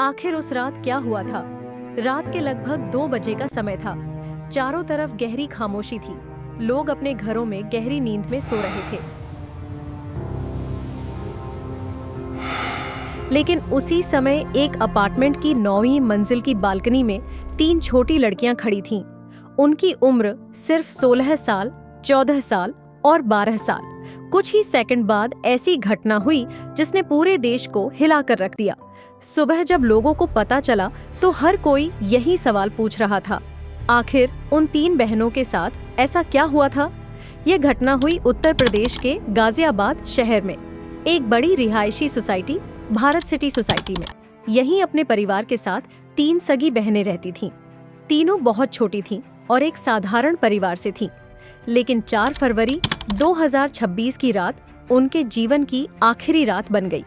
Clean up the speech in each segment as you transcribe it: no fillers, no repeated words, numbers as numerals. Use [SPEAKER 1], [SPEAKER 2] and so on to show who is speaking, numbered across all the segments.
[SPEAKER 1] आखिर उस रात क्या हुआ था? रात के लगभग 2 बजे का समय था। चारों तरफ गहरी खामोशी थी। लोग अपने घरों में गहरी नींद में सो रहे थे। लेकिन उसी समय एक अपार्टमेंट की 9वीं मंजिल की बालकनी में 3 छोटी लड़कियां खड़ी थीं। उनकी उम्र सिर्फ 16 साल, 14 साल और 12 साल। कुछ ही सेकंड बाद ऐसी घटना हुई जिसने पूरे देश को हिलाकर रख दिया। सुबह जब लोगों को पता चला तो हर कोई यही सवाल पूछ रहा था, आखिर उन 3 बहनों के साथ ऐसा क्या हुआ था? यह घटना हुई उत्तर प्रदेश के गाजियाबाद शहर में, एक बड़ी रिहायशी सोसाइटी, भारत सिटी सोसाइटी में। यहीं अपने परिवार के साथ 3 सगी बहनें रहती थीं। तीनों बहुत छोटी थीं और एक साधारण परिवार से थीं। लेकिन 4 फरवरी 2026 की रात उनके जीवन की आखिरी रात बन गई।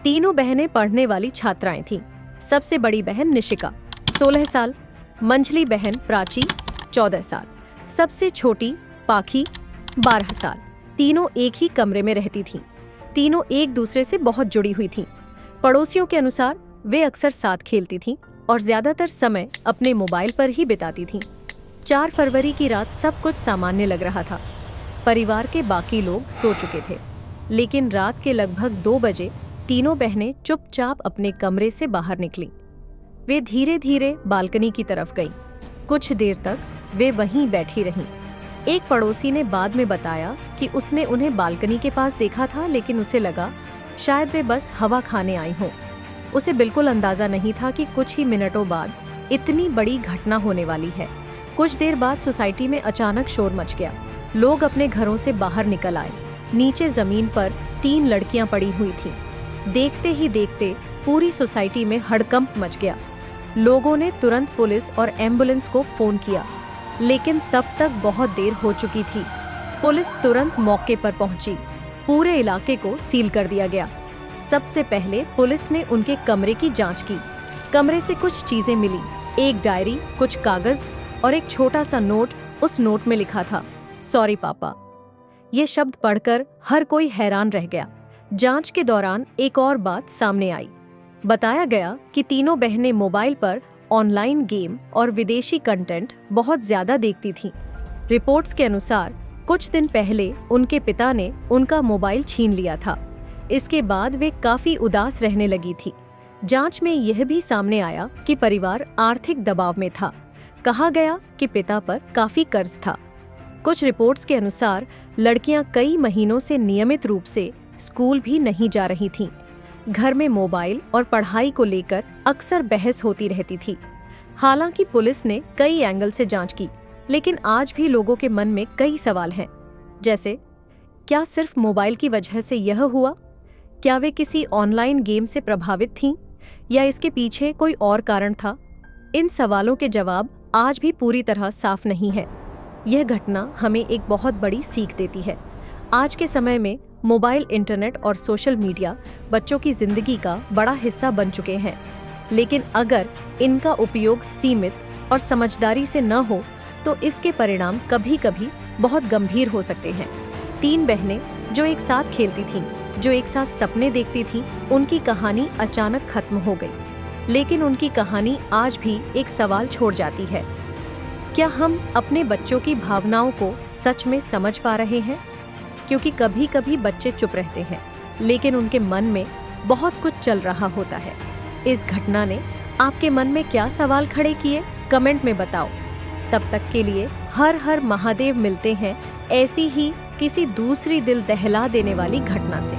[SPEAKER 1] तीनों बहनें पढ़ने वाली छात्राएं थीं। सबसे बड़ी बहन निशिका 16 साल, मंझली बहन प्राची 14 साल, सबसे छोटी पाखी 12 साल। तीनों एक ही कमरे में रहती थीं। तीनों एक दूसरे से बहुत जुड़ी हुई थीं। पड़ोसियों के अनुसार वे अक्सर साथ खेलती थीं और ज्यादातर समय अपने मोबाइल पर ही बिताती थीं। 4 फरवरी की रात सब कुछ सामान्य लग रहा था। परिवार के बाकी लोग सो चुके थे। लेकिन रात के लगभग 2 बजे तीनों बहनें चुपचाप अपने कमरे से बाहर निकलीं। वे धीरे धीरे बालकनी की तरफ गईं। कुछ देर तक वे वहीं बैठी रहीं। एक पड़ोसी ने बाद में बताया कि उसने उन्हें बालकनी के पास देखा था, लेकिन उसे लगा शायद वे बस हवा खाने आई हों। उसे बिल्कुल अंदाजा नहीं था कि कुछ ही मिनटों बाद इतनी बड़ी घटना होने वाली है। कुछ देर बाद सोसाइटी में अचानक शोर मच गया। लोग अपने घरों से बाहर निकल आए। नीचे जमीन पर 3 लड़कियां पड़ी हुई थीं। देखते ही देखते पूरी सोसाइटी में हड़कंप मच गया। लोगों ने तुरंत पुलिस और एम्बुलेंस को फोन किया, लेकिन तब तक बहुत देर हो चुकी थी। पुलिस तुरंत मौके पर पहुंची। पूरे इलाके को सील कर दिया गया। सबसे पहले पुलिस ने उनके कमरे की जांच की। कमरे से कुछ चीजें मिली, एक डायरी, कुछ कागज और एक छोटा सा नोट। उस नोट में लिखा था, सॉरी पापा। ये शब्द पढ़कर हर कोई हैरान रह गया। जांच के दौरान एक और बात सामने आई। बताया गया कि तीनों बहनें मोबाइल पर ऑनलाइन गेम और विदेशी कंटेंट बहुत ज्यादा देखती थीं। रिपोर्ट्स के अनुसार कुछ दिन पहले उनके पिता ने उनका मोबाइल छीन लिया था। इसके बाद वे काफी उदास रहने लगी थी। जांच में यह भी सामने आया कि परिवार आर्थिक दबाव में था। कहा गया कि पिता पर काफी कर्ज था। कुछ रिपोर्ट्स के अनुसार लड़कियां कई महीनों से नियमित रूप से स्कूल भी नहीं जा रही थीं। घर में मोबाइल और पढ़ाई को लेकर अक्सर बहस होती रहती थी। हालांकि पुलिस ने कई एंगल से जांच की, लेकिन आज भी लोगों के मन में कई सवाल हैं। जैसे, क्या सिर्फ मोबाइल की वजह से यह हुआ? क्या वे किसी ऑनलाइन गेम से प्रभावित थीं? या इसके पीछे कोई और कारण था? इन सवालों के जवाब आज भी पूरी तरह साफ नहीं है। यह घटना हमें एक बहुत बड़ी सीख देती है। आज के समय में मोबाइल, इंटरनेट और सोशल मीडिया बच्चों की जिंदगी का बड़ा हिस्सा बन चुके हैं। लेकिन अगर इनका उपयोग सीमित और समझदारी से न हो तो इसके परिणाम कभी कभी बहुत गंभीर हो सकते हैं। 3 बहनें जो एक साथ खेलती थीं, जो एक साथ सपने देखती थीं, उनकी कहानी अचानक खत्म हो गई। लेकिन उनकी कहानी आज भी एक सवाल छोड़ जाती है। क्या हम अपने बच्चों की भावनाओं को सच में समझ पा रहे हैं? क्योंकि कभी कभी बच्चे चुप रहते हैं, लेकिन उनके मन में बहुत कुछ चल रहा होता है। इस घटना ने आपके मन में क्या सवाल खड़े किए? कमेंट में बताओ। तब तक के लिए हर हर महादेव। मिलते हैं ऐसी ही किसी दूसरी दिल दहला देने वाली घटना से।